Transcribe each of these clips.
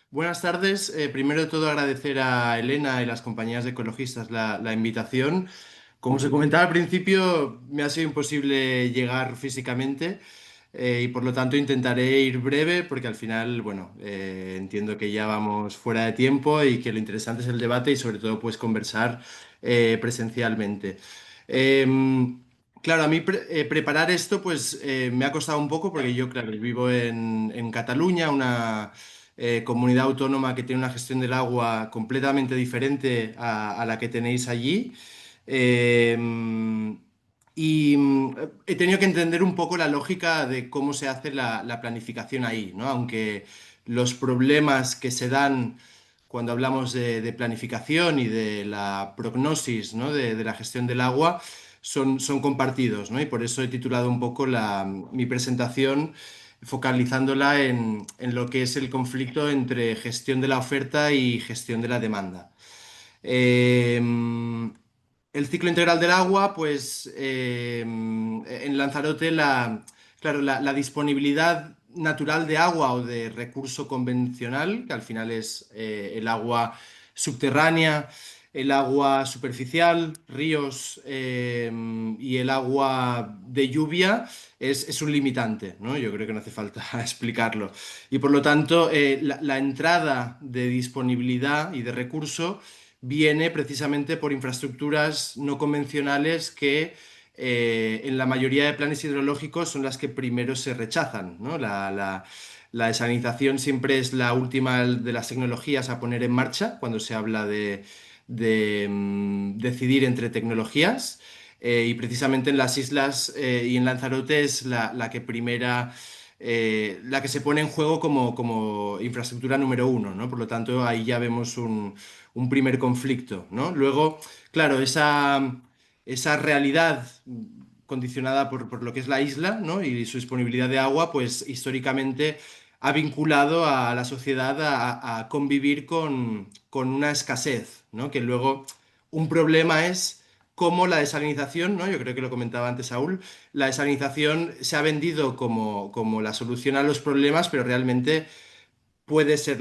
Buenas tardes. Primero de todo agradecer a Elena y las compañías de ecologistas la invitación. Como se comentaba al principio, me ha sido imposible llegar físicamente y por lo tanto intentaré ir breve porque al final, bueno, entiendo que ya vamos fuera de tiempo y que lo interesante es el debate y sobre todo pues conversar presencialmente. Em, Claro, a mí preparar esto pues me ha costado un poco porque yo, claro, vivo en Cataluña, una comunidad autónoma que tiene una gestión del agua completamente diferente a la que tenéis allí. Eh, He tenido que entender un poco la lógica de cómo se hace la planificación ahí, ¿no? Aunque los problemas que se dan cuando hablamos de planificación y de la prognosis, ¿no? de la gestión del agua son compartidos, ¿no? Y por eso he titulado un poco mi presentación focalizándola en lo que es el conflicto entre gestión de la oferta y gestión de la demanda. Eh, el ciclo integral del agua, pues en Lanzarote claro, la disponibilidad natural de agua o de recurso convencional, que al final es el agua subterránea, el agua superficial, ríos y el agua de lluvia, es un limitante, ¿no? Yo creo que no hace falta explicarlo. Y por lo tanto, la entrada de disponibilidad y de recurso viene precisamente por infraestructuras no convencionales que en la mayoría de planes hidrológicos son las que primero se rechazan, ¿no? La desalinización siempre es la última de las tecnologías a poner en marcha cuando se habla de decidir entre tecnologías. Y precisamente en las islas y en Lanzarote es la que primera, la que se pone en juego como infraestructura número uno, ¿no? Por lo tanto, ahí ya vemos un primer conflicto, ¿no? Luego, claro, esa realidad condicionada por lo que es la isla, ¿no? Y su disponibilidad de agua, pues históricamente ha vinculado a la sociedad a convivir con una escasez, ¿no? Que luego un problema es cómo la desalinización, ¿no? Yo creo que lo comentaba antes Saúl, la desalinización se ha vendido como la solución a los problemas, pero realmente puede ser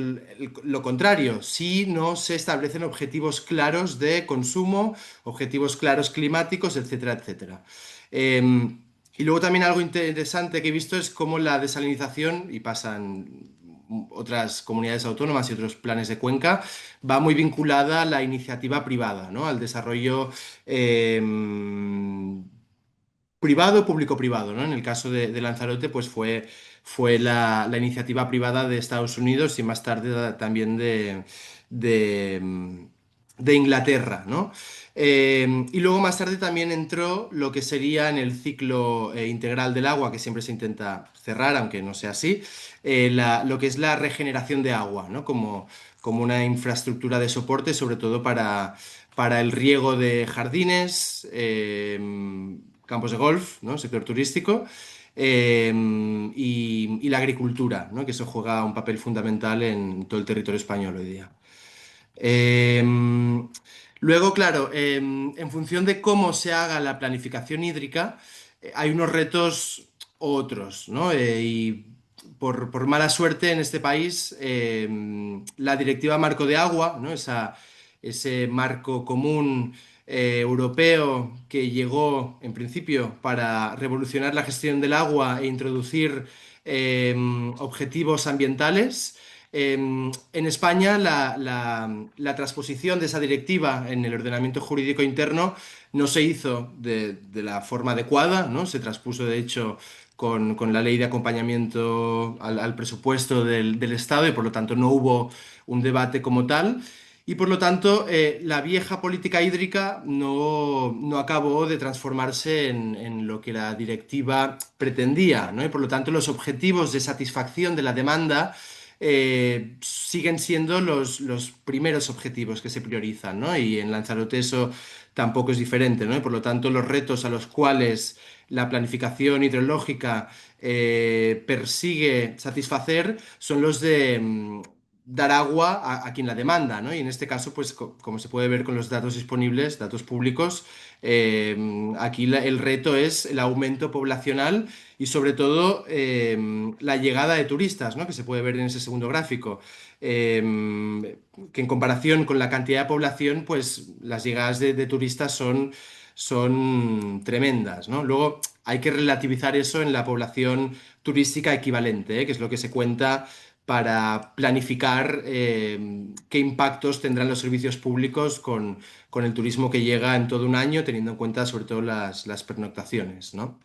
lo contrario, si no se establecen objetivos claros de consumo, objetivos claros climáticos, etcétera, etcétera. Y luego también algo interesante que he visto es cómo la desalinización, y pasan otras comunidades autónomas y otros planes de cuenca, va muy vinculada a la iniciativa privada, ¿no? Al desarrollo privado, público-privado, ¿no? En el caso de Lanzarote, pues fue la iniciativa privada de Estados Unidos y más tarde también de, de Inglaterra, ¿no? Y luego más tarde también entró lo que sería en el ciclo integral del agua, que siempre se intenta cerrar, aunque no sea así, lo que es la regeneración de agua, ¿no? Como una infraestructura de soporte, sobre todo para el riego de jardines, campos de golf, ¿no? Sector turístico, y la agricultura, ¿no? Que eso juega un papel fundamental en todo el territorio español hoy día. Eh, Luego, claro, en función de cómo se haga la planificación hídrica, hay unos retos u otros, ¿no? Y por mala suerte en este país, la Directiva Marco de Agua, ¿no? Ese marco común europeo que llegó en principio para revolucionar la gestión del agua e introducir objetivos ambientales. En España, la transposición de esa directiva en el ordenamiento jurídico interno no se hizo de la forma adecuada, ¿no? Se transpuso, de hecho, con la ley de acompañamiento al presupuesto del Estado y, por lo tanto, no hubo un debate como tal. Y por lo tanto, la vieja política hídrica no acabó de transformarse en lo que la directiva pretendía, ¿no? Y por lo tanto, los objetivos de satisfacción de la demanda siguen siendo los primeros objetivos que se priorizan, ¿no? Y en Lanzarote eso tampoco es diferente, ¿no? Y por lo tanto, los retos a los cuales la planificación hidrológica persigue satisfacer son los de dar agua a quien la demanda, ¿no? Y en este caso, pues como se puede ver con los datos disponibles, datos públicos, Aquí el reto es el aumento poblacional y sobre todo la llegada de turistas, ¿no? Que se puede ver en ese segundo gráfico. Que en comparación con la cantidad de población, pues las llegadas de turistas son tremendas, ¿no? Luego hay que relativizar eso en la población turística equivalente, ¿eh? Que es lo que se cuenta para planificar qué impactos tendrán los servicios públicos con el turismo que llega en todo un año, teniendo en cuenta sobre todo las pernoctaciones, ¿no?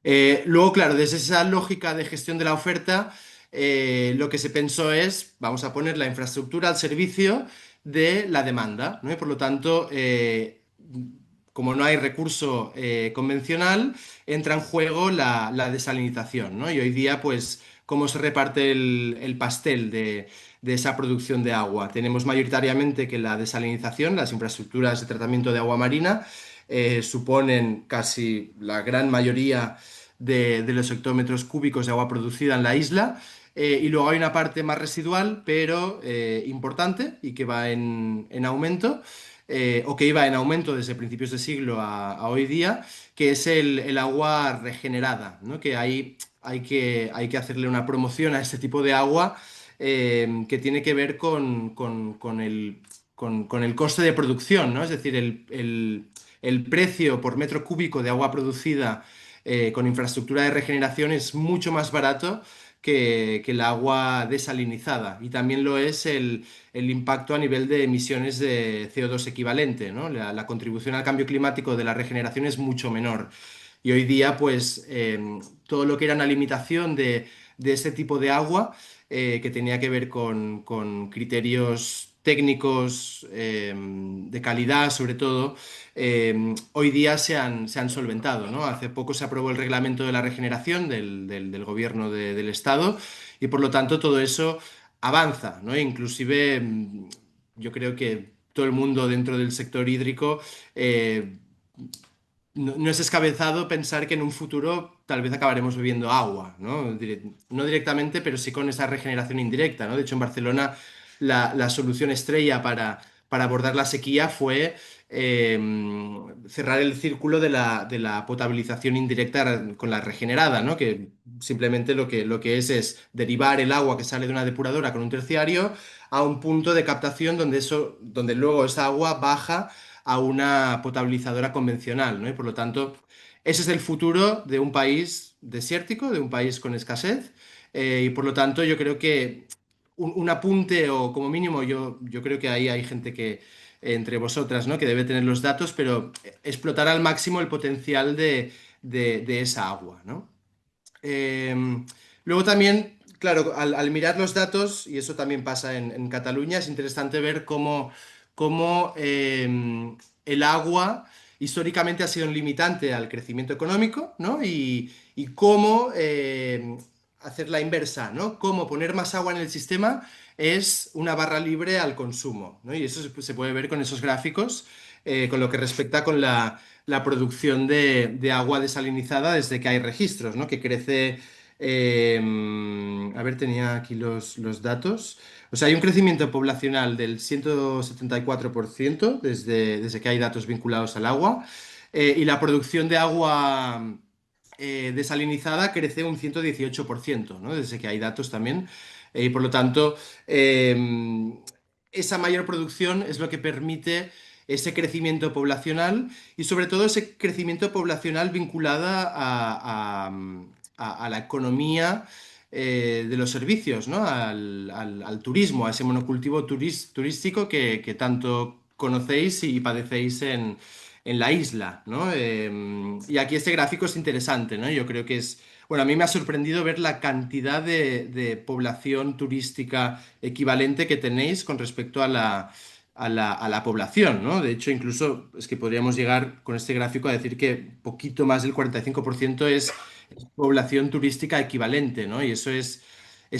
Luego, claro, desde esa lógica de gestión de la oferta, lo que se pensó es, vamos a poner la infraestructura al servicio de la demanda, ¿no? Y por lo tanto, como no hay recurso convencional, entra en juego la desalinización, ¿no? Y hoy día, pues, ¿cómo se reparte el pastel de esa producción de agua? Tenemos mayoritariamente que la desalinización, las infraestructuras de tratamiento de agua marina, suponen casi la gran mayoría de los hectómetros cúbicos de agua producida en la isla. Y luego hay una parte más residual, pero importante y que va en aumento, o que iba en aumento desde principios de siglo a hoy día, que es el agua regenerada, ¿no? Que hay que hacerle una promoción a este tipo de agua que tiene que ver con el coste de producción, ¿no? Es decir, el precio por metro cúbico de agua producida con infraestructura de regeneración es mucho más barato que el agua desalinizada. Y también lo es el impacto a nivel de emisiones de CO2 equivalente, ¿no? La contribución al cambio climático de la regeneración es mucho menor. Y hoy día, pues, todo lo que era una limitación de ese tipo de agua, que tenía que ver con criterios técnicos de calidad, sobre todo, hoy día se han solventado, ¿no? Hace poco se aprobó el reglamento de la regeneración del gobierno del Estado y por lo tanto todo eso avanza, ¿no? Inclusive yo creo que todo el mundo dentro del sector hídrico no es descabezado pensar que en un futuro tal vez acabaremos bebiendo agua, ¿no? No directamente, pero sí con esa regeneración indirecta, ¿no? De hecho, en Barcelona la solución estrella para abordar la sequía fue eh, cerrar el círculo de la potabilización indirecta con la regenerada, ¿no? Que simplemente lo que es derivar el agua que sale de una depuradora con un terciario a un punto de captación donde luego esa agua baja a una potabilizadora convencional, ¿no? Y por lo tanto, ese es el futuro de un país desértico, de un país con escasez, y por lo tanto yo creo que un apunte o como mínimo yo creo que ahí hay gente que entre vosotras, ¿no? Que debe tener los datos, pero explotar al máximo el potencial de esa agua, ¿no? Eh, Luego también, claro, al mirar los datos, y eso también pasa en Cataluña, es interesante ver cómo el agua históricamente ha sido un limitante al crecimiento económico, ¿no? Y cómo hacer la inversa, ¿no? Cómo poner más agua en el sistema es una barra libre al consumo, ¿no? Y eso se puede ver con esos gráficos, con lo que respecta con la producción de agua desalinizada desde que hay registros, ¿no? Que crece, a ver, tenía aquí los datos. O sea, hay un crecimiento poblacional del 174% desde que hay datos vinculados al agua, y la producción de agua desalinizada crece un 118%, ¿no? Desde que hay datos también. Y por lo tanto, esa mayor producción es lo que permite ese crecimiento poblacional y sobre todo ese crecimiento poblacional vinculada a la economía de los servicios, ¿no? Al turismo, a ese monocultivo turístico que tanto conocéis y padecéis en la isla, ¿no? Y aquí este gráfico es interesante, ¿no? Yo creo que bueno, a mí me ha sorprendido ver la cantidad de población turística equivalente que tenéis con respecto a la población, ¿no? De hecho, incluso es que podríamos llegar con este gráfico a decir que poquito más del 45% es población turística equivalente, ¿no? Y eso es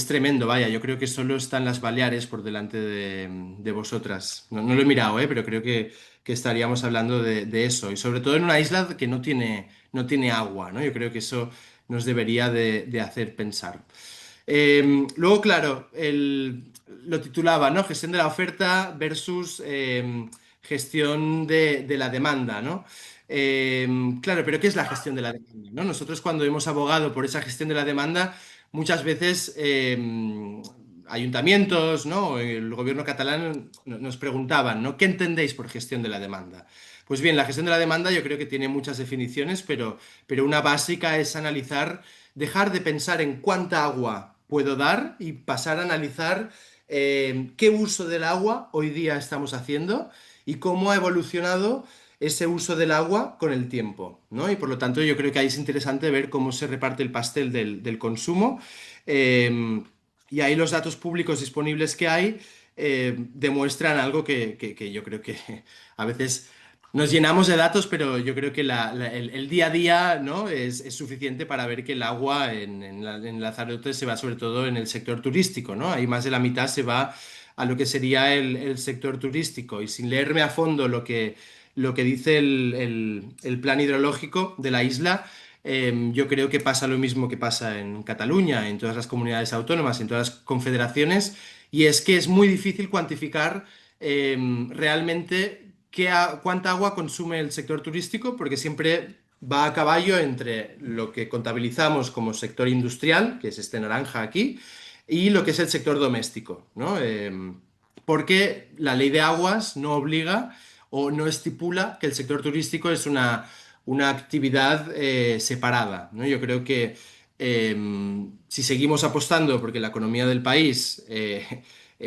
tremendo, vaya. Yo creo que solo están las Baleares por delante de vosotras. No lo he mirado, ¿eh? Pero creo que estaríamos hablando de eso. Y sobre todo en una isla que no tiene agua, ¿no? Yo creo que eso nos debería de hacer pensar. Luego, claro, lo titulaba, ¿no? Gestión de la oferta versus gestión de la demanda, ¿no? Eh, claro, pero ¿qué es la gestión de la demanda, ¿no? Nosotros cuando hemos abogado por esa gestión de la demanda, muchas veces ayuntamientos, ¿no? El gobierno catalán nos preguntaban, ¿no? ¿Qué entendéis por gestión de la demanda? Pues bien, la gestión de la demanda yo creo que tiene muchas definiciones, pero una básica es analizar, dejar de pensar en cuánta agua puedo dar y pasar a analizar qué uso del agua hoy día estamos haciendo y cómo ha evolucionado ese uso del agua con el tiempo, ¿no? Y por lo tanto yo creo que ahí es interesante ver cómo se reparte el pastel del consumo. eh, y ahí los datos públicos disponibles que hay demuestran algo que yo creo que a veces nos llenamos de datos, pero yo creo que el día a día, ¿no? es suficiente para ver que el agua en Lanzarote se va sobre todo en el sector turístico, ¿no? Ahí más de la mitad se va a lo que sería el sector turístico. Y sin leerme a fondo lo que dice el plan hidrológico de la isla, yo creo que pasa lo mismo que pasa en Cataluña, en todas las comunidades autónomas, en todas las confederaciones, y es que es muy difícil cuantificar realmente cuánta agua consume el sector turístico, porque siempre va a caballo entre lo que contabilizamos como sector industrial, que es este naranja aquí, y lo que es el sector doméstico, ¿no? Porque la ley de aguas no obliga o no estipula que el sector turístico es una actividad separada, ¿no? Yo creo que si seguimos apostando porque la economía del país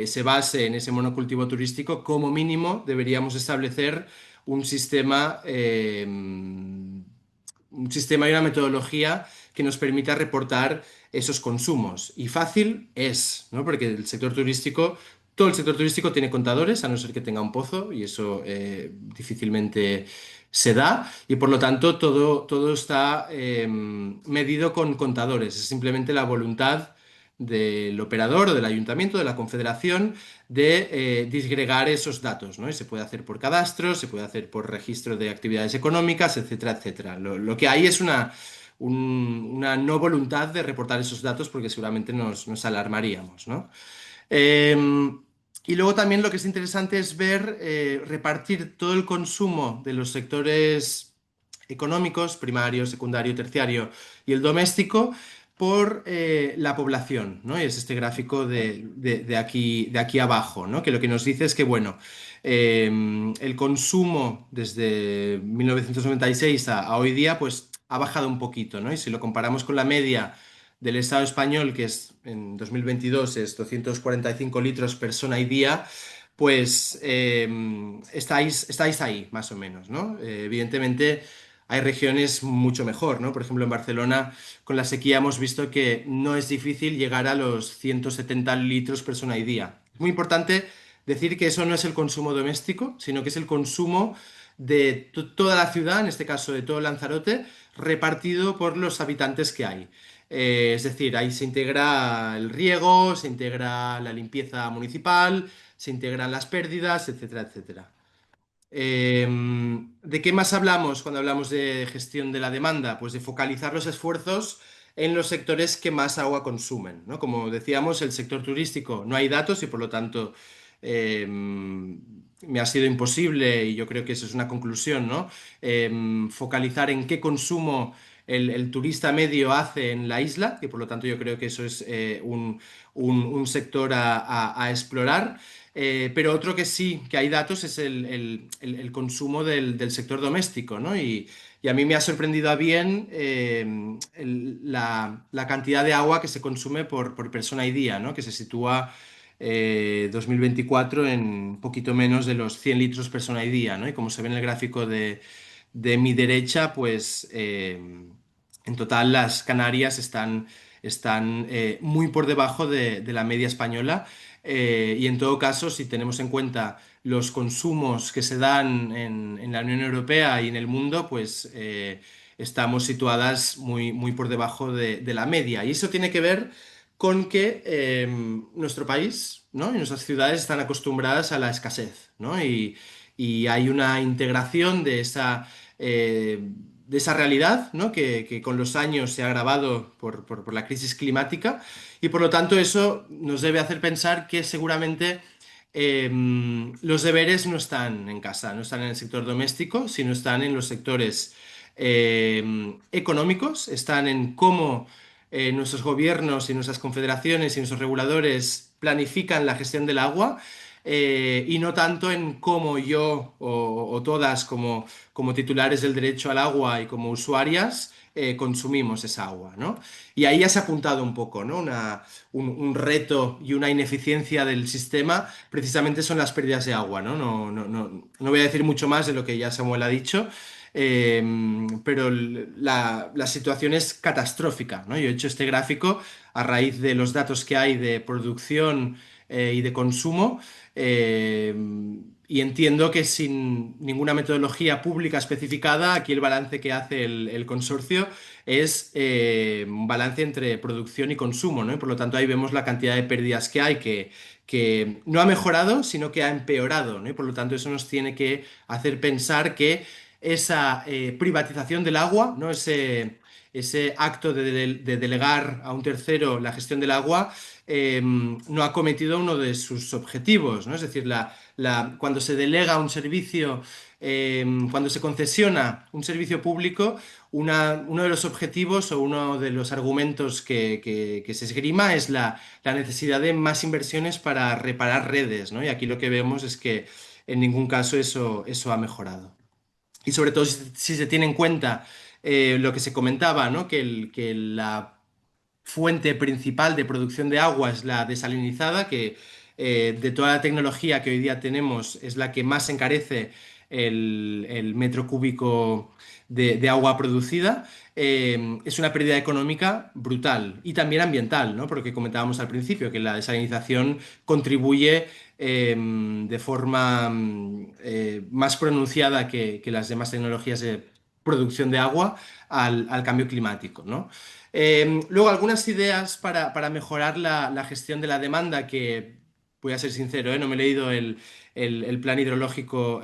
se base en ese monocultivo turístico, como mínimo deberíamos establecer un sistema, un sistema y una metodología que nos permita reportar esos consumos. Y fácil es, ¿no? Porque el sector turístico, todo el sector turístico tiene contadores, a no ser que tenga un pozo, y eso difícilmente se da, y por lo tanto todo está medido con contadores. Es simplemente la voluntad del operador o del ayuntamiento, de la confederación, de disgregar esos datos, ¿no? Y se puede hacer por cadastro, se puede hacer por registro de actividades económicas, etcétera, etcétera. Lo que hay es una no voluntad de reportar esos datos porque seguramente nos alarmaríamos, ¿no? Eh, y luego también lo que es interesante es ver, repartir todo el consumo de los sectores económicos, primario, secundario, terciario y el doméstico, por la población, ¿no? Y es este gráfico de aquí abajo, ¿no? Que lo que nos dice es que, bueno, el consumo desde 1996 a hoy día, pues ha bajado un poquito, ¿no? Y si lo comparamos con la media del Estado español, que es en 2022 es 245 litros persona y día, pues estáis ahí, más o menos, ¿no? Evidentemente hay regiones mucho mejor, ¿no? Por ejemplo, en Barcelona, con la sequía hemos visto que no es difícil llegar a los 170 litros persona y día. Es muy importante decir que eso no es el consumo doméstico, sino que es el consumo de toda la ciudad, en este caso de todo Lanzarote, repartido por los habitantes que hay. Es decir, ahí se integra el riego, se integra la limpieza municipal, se integran las pérdidas, etcétera, etcétera. Eh, ¿De qué más hablamos cuando hablamos de gestión de la demanda? Pues de focalizar los esfuerzos en los sectores que más agua consumen, ¿no? Como decíamos, el sector turístico no hay datos y por lo tanto me ha sido imposible, y yo creo que eso es una conclusión, ¿no? Focalizar en qué consumo el turista medio hace en la isla, que por lo tanto yo creo que eso es un sector a explorar. Pero otro que sí, que hay datos, es el consumo del sector doméstico, ¿no? Y a mí me ha sorprendido a bien la cantidad de agua que se consume por persona y día, ¿no? Que se sitúa 2024 en un poquito menos de los 100 litros persona y día, ¿no? Y como se ve en el gráfico de mi derecha, pues en total las Canarias están muy por debajo de la media española. Y en todo caso, si tenemos en cuenta los consumos que se dan en la Unión Europea y en el mundo, pues estamos situadas muy por debajo de la media. Y eso tiene que ver con que nuestro país, ¿no? Y nuestras ciudades están acostumbradas a la escasez, ¿no? Y hay una integración de esa realidad, ¿no? Que con los años se ha agravado por la crisis climática, y por lo tanto eso nos debe hacer pensar que seguramente los deberes no están en casa, no están en el sector doméstico, sino están en los sectores económicos, están en cómo nuestros gobiernos y nuestras confederaciones y nuestros reguladores planifican la gestión del agua. Y no tanto en cómo yo o todas como titulares del derecho al agua y como usuarias consumimos esa agua, ¿no? Y ahí ya se ha apuntado un poco, ¿no? Un reto y una ineficiencia del sistema precisamente son las pérdidas de agua, ¿no? No voy a decir mucho más de lo que ya Samuel ha dicho, eh, pero la situación es catastrófica, ¿no? Yo he hecho este gráfico a raíz de los datos que hay de producción y de consumo. eh, y entiendo que sin ninguna metodología pública especificada, aquí el balance que hace el consorcio es un balance entre producción y consumo, ¿no? Y por lo tanto ahí vemos la cantidad de pérdidas que hay, que no ha mejorado, sino que ha empeorado, ¿no? Y por lo tanto eso nos tiene que hacer pensar que esa privatización del agua, ¿no? Ese acto de delegar a un tercero la gestión del agua, no ha cometido uno de sus objetivos, ¿no? Es decir, cuando se delega un servicio, cuando se concesiona un servicio público, uno de los objetivos o uno de los argumentos que se esgrima es la necesidad de más inversiones para reparar redes, ¿no? Y aquí lo que vemos es que en ningún caso eso ha mejorado. Y sobre todo si se tiene en cuenta lo que se comentaba, ¿no? Que la fuente principal de producción de agua es la desalinizada, que de toda la tecnología que hoy día tenemos es la que más encarece el metro cúbico de agua producida. Es una pérdida económica brutal y también ambiental, ¿no? Porque comentábamos al principio que la desalinización contribuye de forma más pronunciada que las demás tecnologías de producción de agua al cambio climático, ¿no? Luego, algunas ideas para mejorar la gestión de la demanda, que voy a ser sincero, no me he leído el plan hidrológico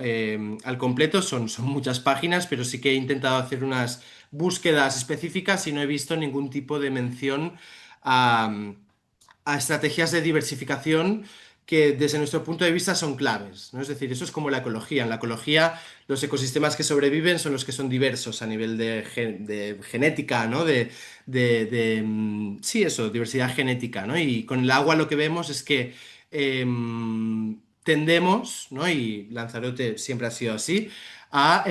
al completo, son muchas páginas, pero sí que he intentado hacer unas búsquedas específicas y no he visto ningún tipo de mención a, a estrategias de diversificación que desde nuestro punto de vista son claves, ¿no? Es decir, eso es como la ecología. En la ecología, los ecosistemas que sobreviven son los que son diversos a nivel de genética, ¿no? Sí, eso, diversidad genética, ¿no? Y con el agua lo que vemos es que tendemos, ¿no? Y Lanzarote siempre ha sido así, a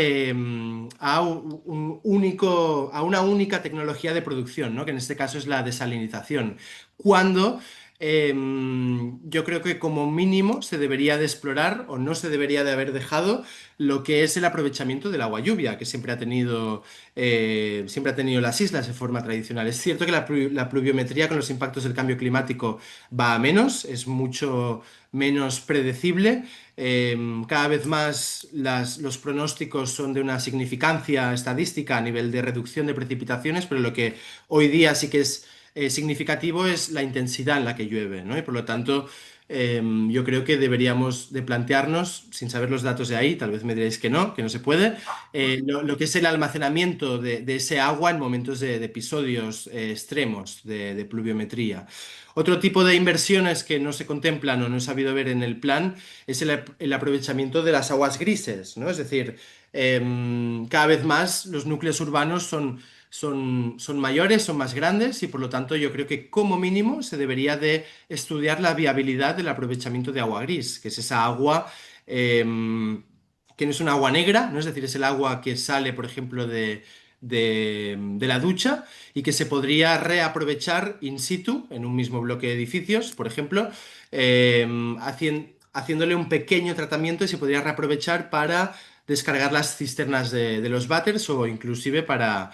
una única tecnología de producción, ¿no? Que en este caso es la desalinización. Cuando yo creo que como mínimo se debería de explorar o no se debería de haber dejado lo que es el aprovechamiento del agua lluvia, que siempre ha tenido las islas de forma tradicional. Es cierto que la pluviometría con los impactos del cambio climático va a menos, es mucho menos predecible. Cada vez más los pronósticos son de una significancia estadística a nivel de reducción de precipitaciones, pero lo que hoy día sí que es significativo es la intensidad en la que llueve, ¿no? Y por lo tanto, yo creo que deberíamos de plantearnos, sin saber los datos de ahí, tal vez me diréis que no se puede, lo que es el almacenamiento de ese agua en momentos de episodios extremos de pluviometría. Otro tipo de inversiones que no se contemplan o no he sabido ver en el plan es el aprovechamiento de las aguas grises, ¿no? Es decir, cada vez más los núcleos urbanos son mayores, son más grandes y por lo tanto yo creo que como mínimo se debería de estudiar la viabilidad del aprovechamiento de agua gris, que es esa agua que no es un agua negra, ¿no? Es decir, es el agua que sale, por ejemplo, de la ducha y que se podría reaprovechar in situ en un mismo bloque de edificios, por ejemplo, haciéndole un pequeño tratamiento y se podría reaprovechar para descargar las cisternas de los váteres o inclusive para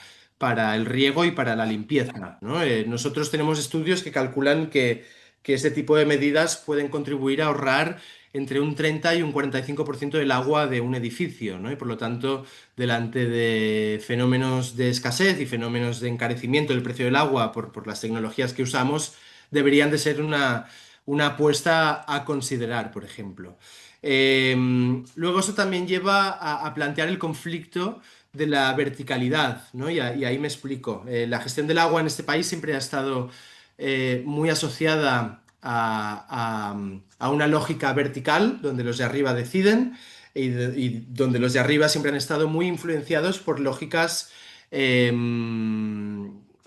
el riego y para la limpieza, ¿no? Nosotros tenemos estudios que calculan que este tipo de medidas pueden contribuir a ahorrar entre un 30 y un 45% del agua de un edificio, ¿no? Y por lo tanto, delante de fenómenos de escasez y fenómenos de encarecimiento del precio del agua por las tecnologías que usamos, deberían de ser una apuesta a considerar, por ejemplo. Luego eso también lleva a plantear el conflicto de la verticalidad, ¿no? Y ahí me explico. La gestión del agua en este país siempre ha estado muy asociada a una lógica vertical donde los de arriba deciden y donde los de arriba siempre han estado muy influenciados por lógicas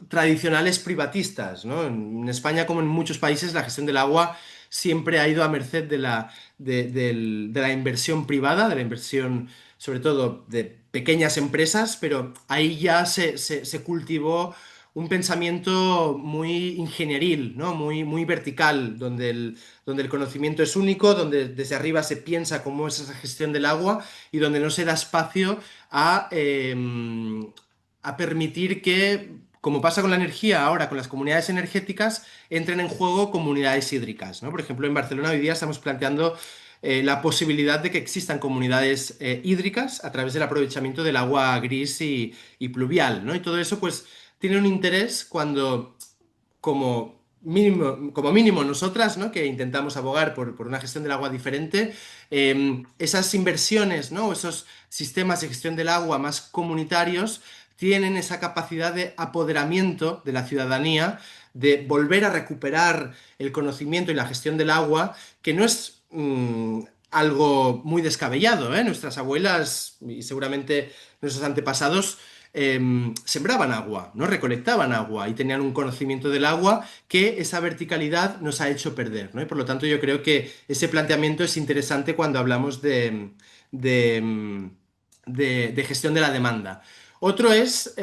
tradicionales privatistas, ¿no? En España, como en muchos países, la gestión del agua siempre ha ido a merced de la inversión privada, de la inversión sobre todo de pequeñas empresas, pero ahí ya se cultivó un pensamiento muy ingenieril, ¿no? Muy vertical, donde el conocimiento es único, donde desde arriba se piensa cómo es esa gestión del agua y donde no se da espacio a, eh, a permitir que, como pasa con la energía ahora, con las comunidades energéticas, entren en juego comunidades hídricas, ¿no? Por ejemplo, en Barcelona hoy día estamos planteando la posibilidad de que existan comunidades hídricas a través del aprovechamiento del agua gris y pluvial, ¿no? Y todo eso, pues, tiene un interés cuando, como mínimo nosotras, ¿no? Que intentamos abogar por una gestión del agua diferente, esas inversiones, ¿no? O esos sistemas de gestión del agua más comunitarios tienen esa capacidad de apoderamiento de la ciudadanía, de volver a recuperar el conocimiento y la gestión del agua, que no es algo muy descabellado, ¿eh? Nuestras abuelas y seguramente nuestros antepasados sembraban agua, ¿no? Recolectaban agua y tenían un conocimiento del agua que esa verticalidad nos ha hecho perder, ¿no? Y por lo tanto yo creo que ese planteamiento es interesante cuando hablamos de, de gestión de la demanda. Otro es,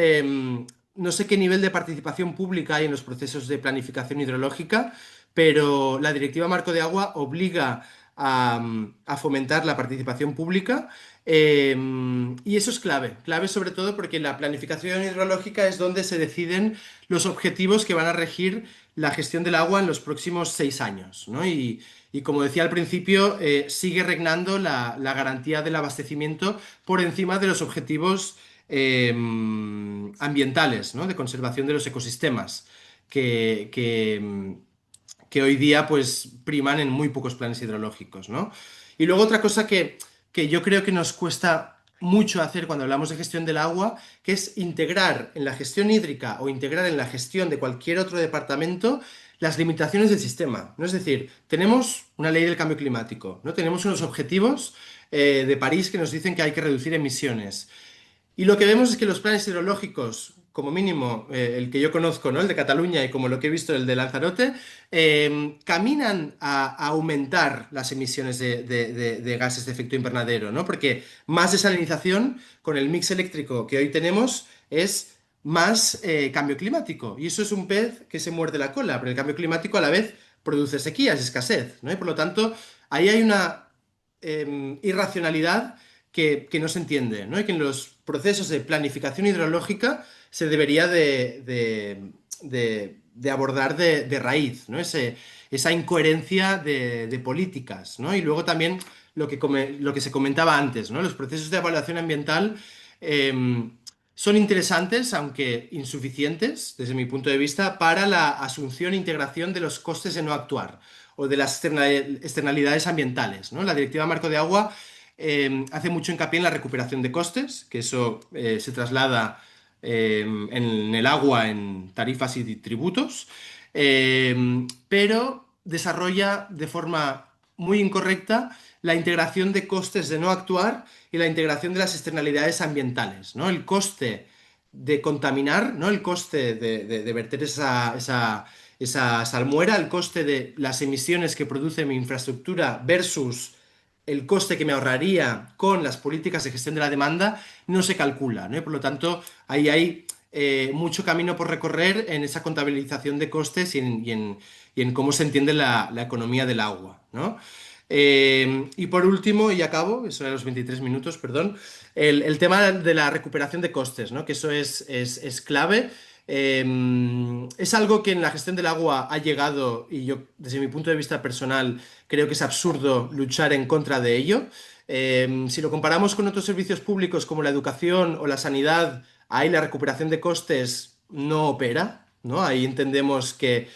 no sé qué nivel de participación pública hay en los procesos de planificación hidrológica, pero la Directiva Marco de Agua obliga a fomentar la participación pública y eso es clave, clave sobre todo porque la planificación hidrológica es donde se deciden los objetivos que van a regir la gestión del agua en los próximos 6 años, ¿no? Y como decía al principio, sigue regnando la garantía del abastecimiento por encima de los objetivos ambientales, ¿no? De conservación de los ecosistemas, que, que, que hoy día pues priman en muy pocos planes hidrológicos, ¿no? Y luego otra cosa que yo creo que nos cuesta mucho hacer cuando hablamos de gestión del agua, que es integrar en la gestión hídrica o integrar en la gestión de cualquier otro departamento las limitaciones del sistema, ¿no? Es decir, tenemos una ley del cambio climático, ¿no? Tenemos unos objetivos de París que nos dicen que hay que reducir emisiones. Y lo que vemos es que los planes hidrológicos, como mínimo el que yo conozco, ¿no? El de Cataluña y como lo que he visto el de Lanzarote, caminan a aumentar las emisiones de gases de efecto invernadero, ¿no? Porque más desalinización con el mix eléctrico que hoy tenemos es más cambio climático. Y eso es un pez que se muerde la cola, pero el cambio climático a la vez produce sequías, escasez, ¿no? Y por lo tanto, ahí hay una irracionalidad que no se entiende, ¿no? Y que en los procesos de planificación hidrológica se debería de abordar de raíz, ¿no? Esa incoherencia de políticas, ¿no? Y luego también lo que se comentaba antes, ¿no? Los procesos de evaluación ambiental son interesantes, aunque insuficientes, desde mi punto de vista, para la asunción e integración de los costes de no actuar o de las externalidades ambientales, ¿no? La Directiva Marco de Agua hace mucho hincapié en la recuperación de costes, que eso se traslada en el agua en tarifas y tributos, pero desarrolla de forma muy incorrecta la integración de costes de no actuar y la integración de las externalidades ambientales, ¿no? El coste de contaminar, ¿no? El coste de verter esa salmuera, el coste de las emisiones que produce mi infraestructura versus el coste que me ahorraría con las políticas de gestión de la demanda no se calcula, ¿no? Y por lo tanto, ahí hay mucho camino por recorrer en esa contabilización de costes y en cómo se entiende la economía del agua, ¿no? Y por último, y acabo, eso era los 23 minutos, perdón, el tema de la recuperación de costes, ¿no? Que eso es clave. Es algo que en la gestión del agua ha llegado, y yo, desde mi punto de vista personal, creo que es absurdo luchar en contra de ello. Si lo comparamos con otros servicios públicos como la educación o la sanidad, ahí la recuperación de costes no opera, ¿no? Ahí entendemos que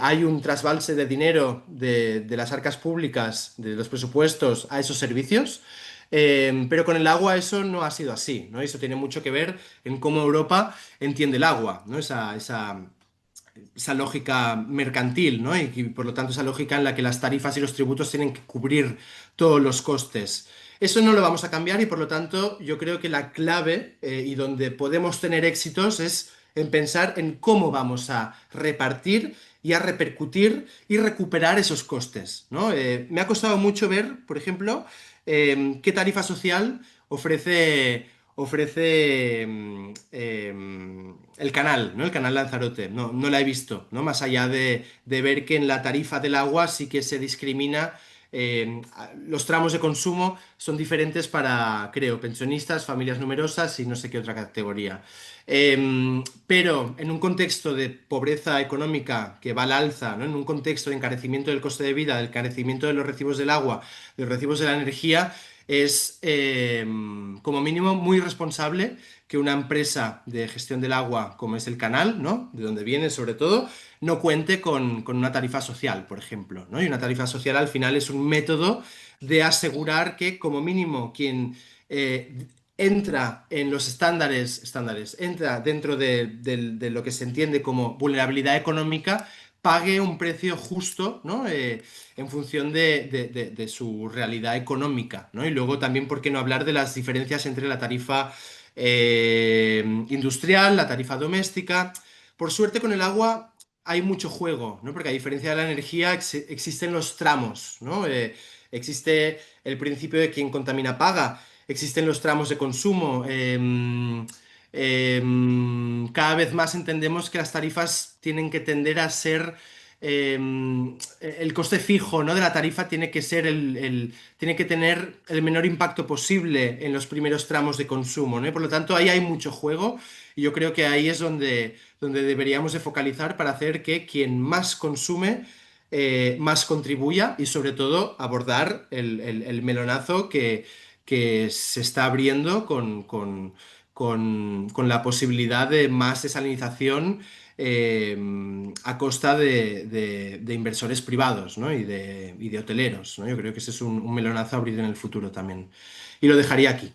hay un trasvase de dinero de las arcas públicas, de los presupuestos a esos servicios. Pero con el agua eso no ha sido así, ¿no? Eso tiene mucho que ver en cómo Europa entiende el agua, ¿no? esa lógica mercantil, ¿no? Y por lo tanto esa lógica en la que las tarifas y los tributos tienen que cubrir todos los costes. Eso no lo vamos a cambiar y por lo tanto yo creo que la clave y donde podemos tener éxitos es en pensar en cómo vamos a repartir y a repercutir y recuperar esos costes, ¿no? Me ha costado mucho ver, por ejemplo, qué tarifa social ofrece el canal, ¿no? El canal Lanzarote. No, no la he visto, ¿no? Más allá de ver que en la tarifa del agua sí que se discrimina. Los tramos de consumo son diferentes para, creo, pensionistas, familias numerosas y no sé qué otra categoría. Pero en un contexto de pobreza económica que va al alza, ¿no? En un contexto de encarecimiento del coste de vida, del encarecimiento de los recibos del agua, de los recibos de la energía, es como mínimo muy responsable que una empresa de gestión del agua, como es el canal, ¿no? De donde viene sobre todo, no cuente con una tarifa social, por ejemplo, ¿no? Y una tarifa social al final es un método de asegurar que como mínimo quien entra en los estándares, entra dentro de lo que se entiende como vulnerabilidad económica, pague un precio justo, ¿no? En función de su realidad económica, ¿no? Y luego también, ¿por qué no hablar de las diferencias entre la tarifa industrial, la tarifa doméstica? Por suerte con el agua hay mucho juego, ¿no? Porque a diferencia de la energía existen los tramos, ¿no? Existe el principio de quien contamina paga, existen los tramos de consumo. Cada vez más entendemos que las tarifas tienen que tender a ser eh, el coste fijo, ¿no? De la tarifa tiene que ser tiene que tener el menor impacto posible en los primeros tramos de consumo, ¿no? Y por lo tanto, ahí hay mucho juego y yo creo que ahí es donde deberíamos de focalizar para hacer que quien más consume más contribuya y sobre todo abordar el melonazo que se está abriendo con la posibilidad de más desalinización eh, a costa de inversores privados, ¿no? Y de hoteleros, ¿no? Yo creo que ese es un melonazo a abrir en el futuro también. Y lo dejaría aquí.